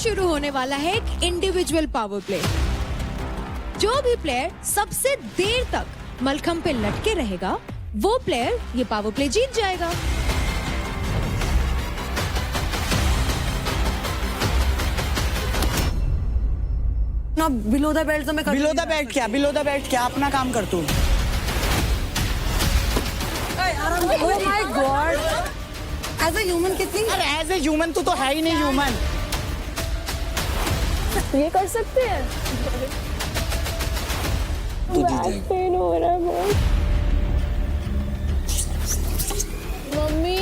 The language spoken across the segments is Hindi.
शुरू होने वाला है एक इंडिविजुअल पावर प्ले। जो भी प्लेयर सबसे देर तक मलखंब पे लटके रहेगा, वो प्लेयर ये पावर प्ले जीत जाएगा। ना बिलो द बेल्ट तो मैं बिलो द बेल्ट क्या, बिलो द बेल्ट क्या, अपना काम कर तू। Oh my god, as a human कितनी, अरे एज ए ह्यूमन तू तो है ही नहीं ह्यूमन। ये कर सकते हैं। पेन हो रहा है बहुत। मम्मी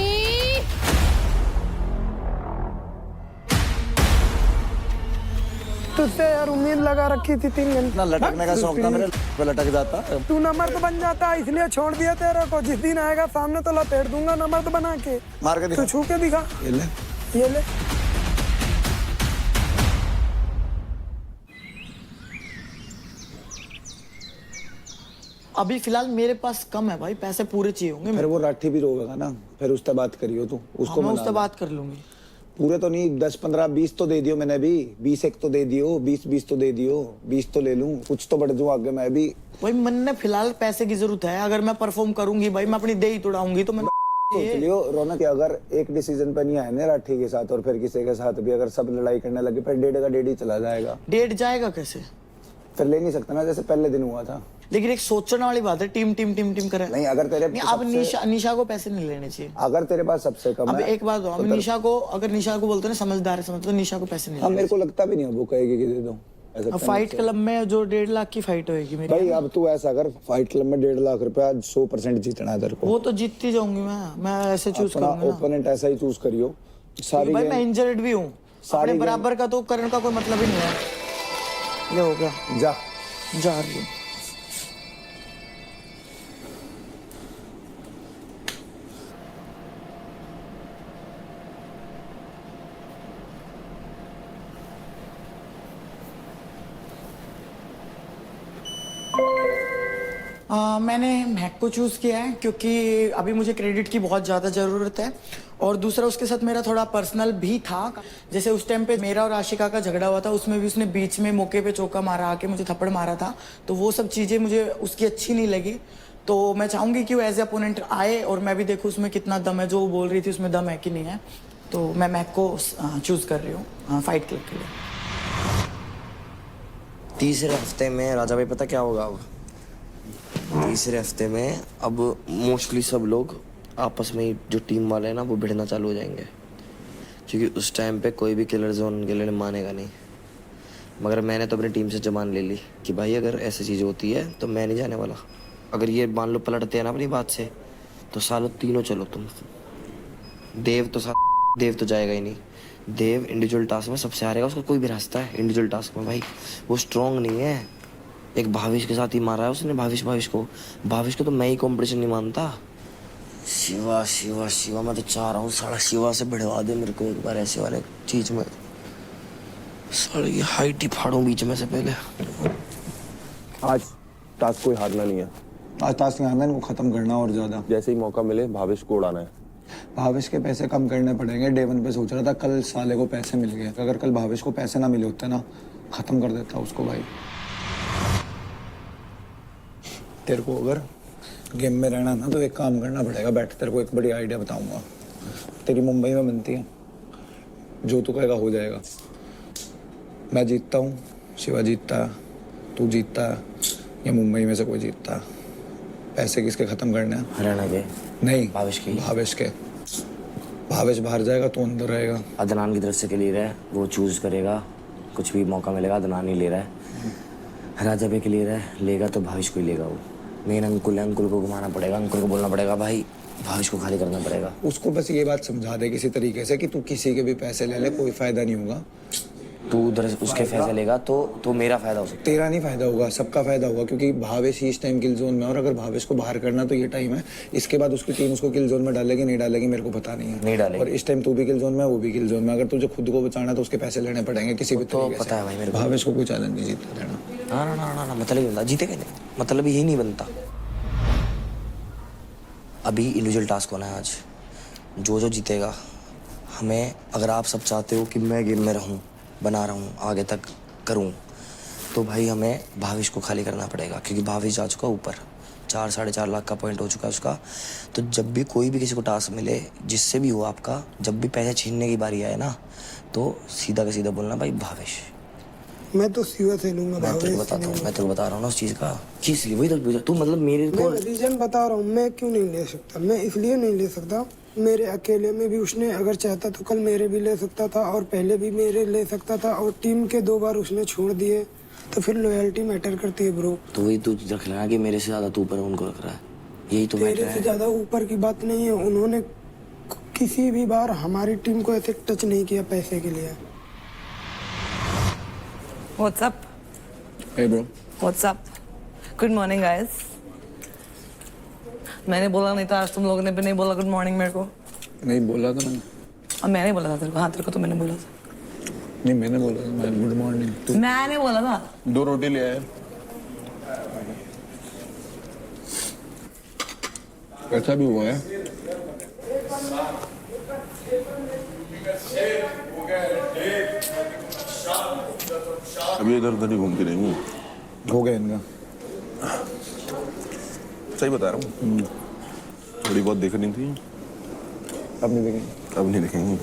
तुझसे यार उम्मीद लगा रखी थी 3 घंटे। ना लटकने का शौक था मेरे पे लटक जाता। तू नमर्द बन जाता इसलिए छोड़ दिया तेरे को। जिस दिन आएगा सामने तो लपेट दूंगा नमर्द बना के। मार के दिखा। तू छू के दिखा। ये ले। ये ले। अभी फिलहाल मेरे पास कम है भाई, पैसे पूरे चाहिए होंगे। फिर वो राठी भी रोवेगा ना, फिर उससे बात करियो तू, उसको मैं मना उससे ले। बात कर लूंगी। पूरे तो नहीं, 10 15 20 तो दे दियो मैंने भी। 20 एक तो दे दियो, 20 तो दे दियो, 20 तो ले लूं, कुछ तो बढ़ जाऊं आगे मैं भी। भाई मन ने फिलहाल पैसे की जरूरत है। अगर मैं परफॉर्म करूंगी भाई, मैं अपनी देही तोड़ाऊंगी तो मैं सोच लियो रौनक कि अगर एक डिसीजन पे नहीं आए ना राठी के साथ और फिर किसी के साथ भी अगर सब लड़ाई करने लगे, फिर डेढ़ का डेढ़ ही चला जाएगा। डेट जाएगा कैसे? फिर ले नहीं सकता ना, जैसे पहले दिन हुआ था। लेकिन एक सोचने वाली बात है, टीम टीम टीम टीम करे। नहीं, अगर तेरे नहीं, अब निशा को पैसे नहीं लेने चाहिए। अगर तेरे पास सबसे कम अब है, एक बात हो, अब निशा को, अगर निशा को बोलते ना समझदार है, समझ तो निशा को पैसे नहीं हाँ, लेने मेरे को लगता भी नहीं है वो कहेगी कि दे दो। चाहिए। अब फाइट क्लब में जो 1.5 लाख की फाइट होगी मेरी, भाई अब तू ऐसा कर, फाइट क्लब में 1.5 लाख रुपया 100% जीतना है तेरे को। वो तो जीतती जाऊंगी मैं ऐसे चूज अपना करूंगा ना। ओपोनेंट ऐसा ही चूज करियो। सारी भाई गेम- मैं इंजर्ड भी हूँ, सारी अपने गेम- बराबर का तो करने का कोई मतलब ही नहीं है। ये हो गया, जा जा रही हूँ। मैंने मैक को चूज़ किया है क्योंकि अभी मुझे क्रेडिट की बहुत ज़्यादा ज़रूरत है, और दूसरा उसके साथ मेरा थोड़ा पर्सनल भी था। जैसे उस टाइम पे मेरा और आशिका का झगड़ा हुआ था, उसमें भी उसने बीच में मौके पे चौका मारा, आके मुझे थप्पड़ मारा था, तो वो सब चीज़ें मुझे उसकी अच्छी नहीं लगी। तो मैं चाहूँगी कि वो एज ए अपोनेंट आए और मैं भी देखूँ उसमें कितना दम है, जो वो बोल रही थी उसमें दम है कि नहीं है। तो मैं मैक को चूज़ कर रही हूँ फाइट क्लब के लिए। तीसरे हफ्ते में राजा भाई पता क्या होगा? अब तीसरे हफ्ते में अब मोस्टली सब लोग आपस में ही, जो टीम वाले हैं ना, वो भिड़ना चालू हो जाएंगे, क्योंकि उस टाइम पे कोई भी किलर जोन के लिए मानेगा नहीं। मगर मैंने तो अपनी टीम से जबान ले ली कि भाई अगर ऐसी चीज़ होती है तो मैं नहीं जाने वाला। अगर ये मान लो पलटते हैं ना अपनी बात से, तो सालों तीनों चलो तुम। देव तो जाएगा ही नहीं। देव इंडिविजुअल टास्क में सबसे हारेगा, उसका कोई भी रास्ता है इंडिविजुअल टास्क में भाई, वो स्ट्रॉन्ग नहीं है। एक भाविश के साथ ही मारा है उसने, भाविश को तो मैं ही कंपटीशन नहीं मानता। शिवा शिवा शिवा, मैं तो चाह रहा हूँ साला शिवा से भिड़वा दे मेरे को एक बार ऐसे वाले चीज में। साले ये हाइट ही फाड़ूं बीच में से पहले। आज टास्क कोई हारना नहीं है। आज टास्क हारना है, वो खत्म करना और ज्यादा। जैसे ही मौका मिले भावेश को उड़ाना है। भावेश के पैसे कम करने पड़ेंगे। डे 1 पे सोच रहा था, कल साले को पैसे मिल गए। अगर कल भावेश को पैसे ना मिले होते ना, खत्म कर देता उसको भाई। तेरे को अगर गेम में रहना ना तो एक काम करना पड़ेगा। बैठ, तेरे को एक बड़ी आइडिया बताऊंगा। तेरी मुंबई में बनती है, जो तू कहेगा हो जाएगा। मैं जीतता हूँ, शिवा जीतता है, तू जीतता है, या मुंबई में से कोई जीतता है। पैसे किसके खत्म करने हैं? हरियाणा के नहीं, भावेश के। भावेश बाहर जाएगा, तू अंदर रहेगा। अदनान की तरफ से क्लियर है, वो चूज करेगा, कुछ भी मौका मिलेगा। अदनान ही ले रहा है, राजा भाई क्लियर है, लेगा तो भावेश को ही लेगा। वो मेन अंकुल है, अंकुल को घुमाना पड़ेगा, अंकुल को बोलना पड़ेगा भाई भावेश को खाली करना पड़ेगा। उसको बस ये बात समझा दे किसी तरीके से कि तू किसी के भी पैसे ले ले, कोई फायदा नहीं होगा। तू उधर उसके पैसे लेगा तो मेरा फायदा हो सकता तेरा नहीं फायदा होगा, सबका फायदा होगा, क्योंकि भावेश ही इस टाइम किल जोन में, और अगर भावेश को बाहर करना तो ये टाइम है। इसके बाद उसकी टीम उसको किल जोन में डालेगी नहीं डालेगी मेरे को पता नहीं है। नहीं डालेगी। और इस टाइम तू भी किल जोन में, वो भी किल जोन में। अगर तुझे खुद को बचाना तो उसके पैसे लेने पड़ेंगे किसी भी तो तरीके पता है भाई मेरे को। भावेश को कोई चैलेंज नहीं जीतने देना। ना मतलब ही बनता, जीतेगा नहीं, मतलब यही नहीं बनता। अभी इंडिविजुअल टास्क होना है आज। जो जीतेगा, हमें, अगर आप सब चाहते हो कि मैं गेम में रहूं, बना रहा हूँ, आगे तक करूँ, तो भाई हमें भाविश को खाली करना पड़ेगा, क्योंकि भाविश जा चुका ऊपर, 4-4.5 लाख का पॉइंट हो चुका है उसका। तो जब भी कोई भी किसी को टास्क मिले, जिससे भी हो आपका, जब भी पैसे छीनने की बारी आए ना, तो सीधा का सीधा बोलना भाई भाविश। मैं तो सीवा से लूंगा। मैं तेरे को बताता हूँ, मैं तेरे को बता रहा हूँ ना उस चीज़ का, किस लिए वही तो तू मतलब मेरे को मैं रीजन बता रहा हूँ, मैं क्यों नहीं ले सकता। मैं इसलिए नहीं ले सकता, मेरे अकेले में भी उसने अगर चाहता तो कल मेरे भी ले सकता था, और पहले भी मेरे ले सकता था, और टीम के 2 बार उसने छोड़ दिए, तो फिर लॉयल्टी मैटर करती है ब्रो। तो वही तू रख लेना कि मेरे से ज्यादा तू ऊपर उनको रख रहा है, यही तो मैटर मेरे से है। ज्यादा ऊपर की बात नहीं है, उन्होंने किसी भी बार हमारी टीम को ऐसे टच नहीं किया पैसे के लिए। What's up? Hey bro. What's up? Good morning guys. मैंने बोला नहीं था, आज तुम लोगों ने भी नहीं बोला गुड मॉर्निंग मेरे को। नहीं बोला था मैंने। अब मैंने बोला था तेरे को। हाँ तेरे को तो मैंने बोला था। नहीं मैंने बोला था, मैं गुड मॉर्निंग। तू मैंने बोला था। 2 रोटी ले आया। कैसा भी हुआ है? अभी इधर उधर ही घूमती रहेंगी। हो गया इनका। सही बता रहा हूँ, थोड़ी बहुत देख रही थी, अब नहीं देखेंगे। अब नहीं देखेंगी।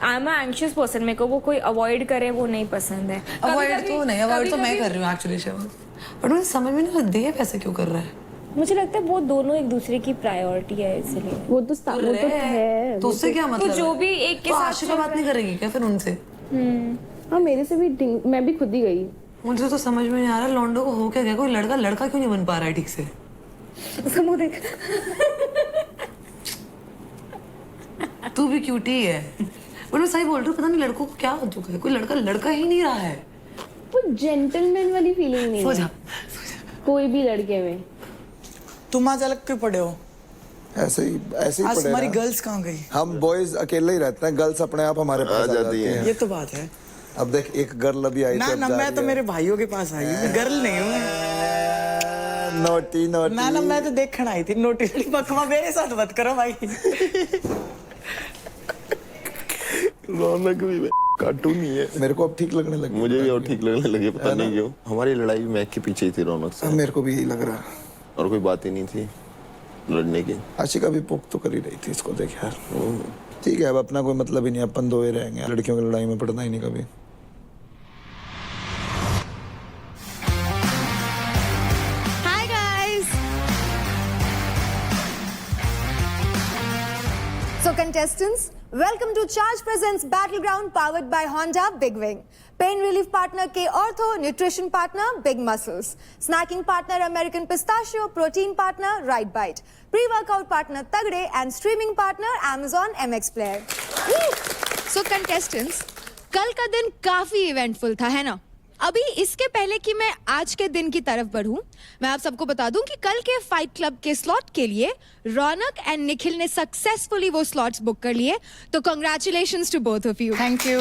आई एम एंग्शियस पर्सन, मेरे को वो कोई अवॉइड करे वो नहीं पसंद है। अवॉइड तो नहीं, अवॉइड तो मैं कर रही हूँ एक्चुअली शिवा, बट मुझे समझ में नहीं आता ये पैसे क्यों कर रहा है। मुझे लगता है वो दोनों एक दूसरे की प्रायोरिटी है, इसलिए वो तो है। तो उससे क्या मतलब? तो जो भी एक के तो साथ आशिका बात नहीं करेगी क्या फिर उनसे? हाँ मेरे से भी मैं भी खुद ही गई। मुझे तो समझ में नहीं आ रहा लॉन्डो को हो क्या गया, कोई लड़का लड़का क्यों नहीं बन पा रहा है ठीक से? उसका मुंह देख। तू भी क्यूटी है, पर मैं सही बोल रही हूँ, पता नहीं लड़कों को क्या हो चुका है, कोई लड़का लड़का ही नहीं रहा है। वो जेंटलमैन वाली फीलिंग नहीं सो है जा। कोई भी लड़के में। तुम आज अलग क्यों पड़े हो? ऐसे ही आज पड़े तुम्हारी रहा। गर्ल्स कहाँ गई? हम बॉयज अकेले ही रहते हैं, गर्ल्स अपने आप हमारे पास आ जाती हैं। ये तो बात है। अब देख एक गर्ल अभी आई ना थी, अब ना जा मैं रही तो है। मेरे भाइयों के पास आई हूँ, गर्ल नहीं हूँ मैं। Naughty naughty. ना ना मैं तो देखने आई थी, नोटी बकवा मेरे साथ मत करो भाई। रौनक भी कार्टून ही है। मेरे को अब ठीक लगने लगी। मुझे भी और ठीक लगने लगे, पता नहीं क्यों। हमारी लड़ाई मैक के पीछे ही थी रौनक से, अब मेरे को भी यही लग रहा है। और कोई बात ही नहीं थी लड़ने की। आशिका भी पोक तो कर ही रही थी इसको, देख यार। ठीक है, अब अपना कोई मतलब ही नहीं, अपन 2 ही रहेंगे, लड़कियों की लड़ाई में पड़ना ही नहीं कभी। Hi guys. So contestants, welcome to Charge Presents Battleground powered by Honda Big Wing. Pain relief partner K Ortho, nutrition partner Big Muscles, snacking partner American Pistachio, protein partner Right Bite, pre-workout partner Tagde and streaming partner Amazon MX Player. So contestants, कल का दिन काफी इवेंटफुल था, है ना? अभी इसके पहले कि मैं आज के दिन की तरफ बढ़ूं, मैं आप सबको बता दूं कि कल के फाइट क्लब के स्लॉट के लिए रौनक एंड निखिल ने सक्सेसफुली वो स्लॉट्स बुक कर लिए, तो congratulations to both of you. Thank you.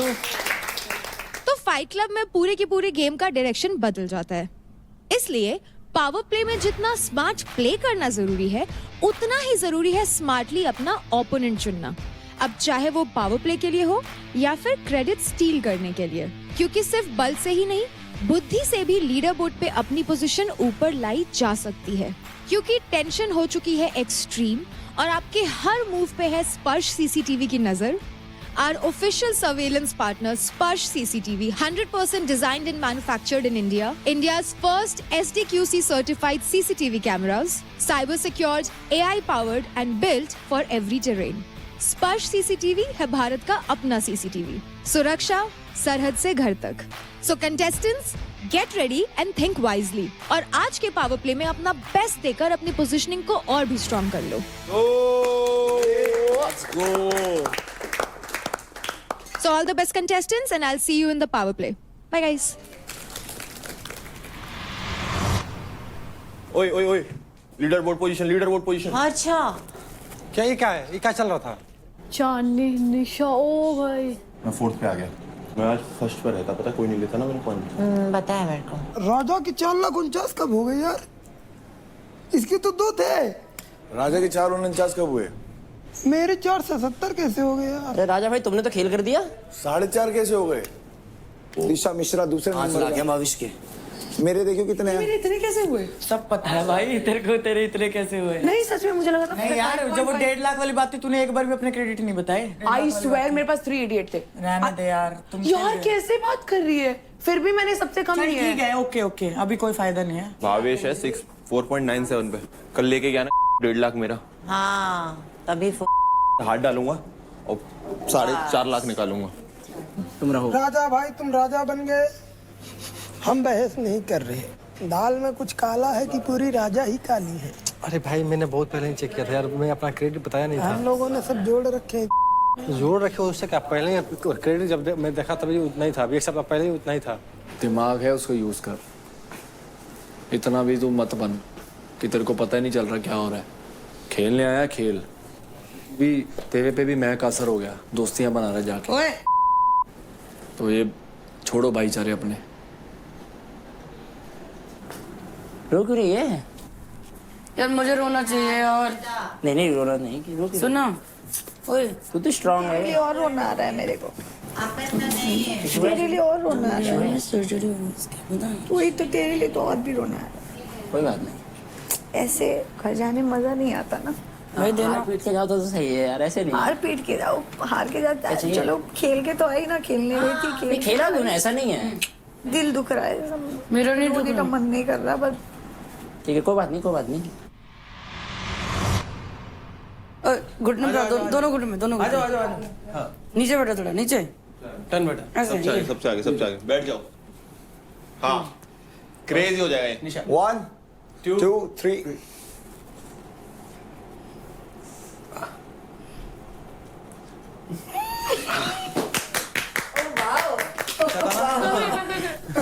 तो फाइट क्लब में पूरे की पूरे गेम का डायरेक्शन बदल जाता है, इसलिए पावर प्ले में जितना स्मार्ट प्ले करना जरूरी है, उतना ही जरूरी है स्मार्टली अपना ओपोनेंट चुनना। अब चाहे वो पावर प्ले के लिए हो या फिर क्रेडिट स्टील करने के लिए, क्योंकि सिर्फ बल से ही नहीं, बुद्धि से भी लीडर बोर्ड पे अपनी पोजीशन ऊपर लाई जा सकती है, क्योंकि टेंशन हो चुकी है एक्सट्रीम और आपके हर मूव पे है स्पर्श सीसीटीवी की नजर। Our official surveillance partner Sparsh CCTV, 100% designed and manufactured in India, India's first SDQC certified CCTV cameras, cyber secured, AI powered and built for every terrain. Sparsh CCTV है भारत का अपना CCTV, सुरक्षा सरहद से घर तक। So contestants, get ready and think wisely और आज के पावर प्ले में अपना बेस्ट देकर अपनी पोजीशनिंग को और भी स्ट्रॉन्ग कर लो। Let's go. So all the best contestants and I'll see you in the power play. Bye guys. ओए ओए ओए, लीडर बोर्ड पोजीशन। अच्छा क्या ये क्या है? ये क्या चल रहा था? चांदनी निशा, ओ भाई मैं 4th पे आ गया। मैं आज फर्स्ट पे रहता, पता कोई नहीं लेता ना मेरे पॉइंट। बताया मेरे को। राजा की 4,49,000 कब हो गई यार? इसके तो 2 थे। राजा के 4,49 कब हुए? मेरे 4 से 70 कैसे हो गए यार? अरे राजा भाई तुमने तो खेल कर दिया। 4.5 कैसे हो गए? दिशा मिश्रा दूसरे 5 नंबर लाख है पे। भविष्य के। मेरे देखो कितने हैं। मेरे इतने कैसे हुए? सब पता है भाई तेरे को, तेरे इतने कैसे हुए? नहीं सच में मुझे लगा था नहीं यार, जब वो 1.5 लाख वाली बात थी तूने एक बार भी अपने क्रेडिट नहीं बताए। आई स्वेयर मेरे पास 388 थे। रहने दे यार तुम। यार कैसे बात कर रही है? फिर भी मैंने सबसे कम चल लिया ठीक है। है, ओके ओके, अभी कोई फायदा नहीं है। भावेश है 4.97 पे, कल लेके गया ना 1.5 लाख मेरा, हाँ तभी हाथ डालूंगा और 4.5 लाख निकालूंगा। तुम रहो। राजा भाई तुम राजा बन गए। हम बहस नहीं कर रहे। दाल में कुछ काला है कि पूरी राजा ही काली है। अरे भाई मैंने बहुत पहले ही चेक किया था यार, मैं अपना क्रेडिट बताया नहीं हम लोगों ने सब जोड़ रखे हैं। था। जोड़ रखे उससे क्या, पहले ही क्रेडिट जब मैं देखा तभी उतना ही था, अभी एक सप्ताह पहले ही उतना ही था। दिमाग है उसको यूज कर, इतना भी तू मत बन कि तेरे को पता ही नहीं चल रहा क्या हो रहा है। खेलने आया खेल, भी तेरे पे भी महक का असर हो गया, दोस्तियां बना रहे जाके। ओए तो ये छोड़ो भाईचारे अपने। रो क्यों रही है? यार मुझे रोना चाहिए और नहीं नहीं रोना नहीं कि रो क्यों? सुनो ओए तू तो स्ट्रांग है। और रोना आ रहा है मेरे को। तेरे लिए और रोना आ रहा है। सर्जरी होनी इसकी पता है। वही तो, तेरे लिए तो और भी रोना आ रहा है। कोई बात नहीं, ऐसे घर जाने मजा नहीं आता ना। भाई देना हार पीट के जाओ तो सही है यार, ऐसे नहीं। हार पीट के जाओ, हार के जाता अच्छा, है। ये- चलो खेल के तो आई ना, खेलने गई थी, नहीं, खेला क्यों ना, ऐसा नहीं है। दिल दुख रहा है सब। मेरा नहीं रोने दुख का रहा। मन नहीं कर रहा बस। ठीक है कोई बात नहीं, कोई बात नहीं। घुटने पे दोनों घुटने में, दोनों घुटने में। नीचे बैठो थोड़ा, नीचे टर्न बेटा। ऐसे सबसे आगे, सबसे आगे, सबसे आगे बैठ जाओ। हाँ क्रेजी हो जाएगा ये। 1 2 3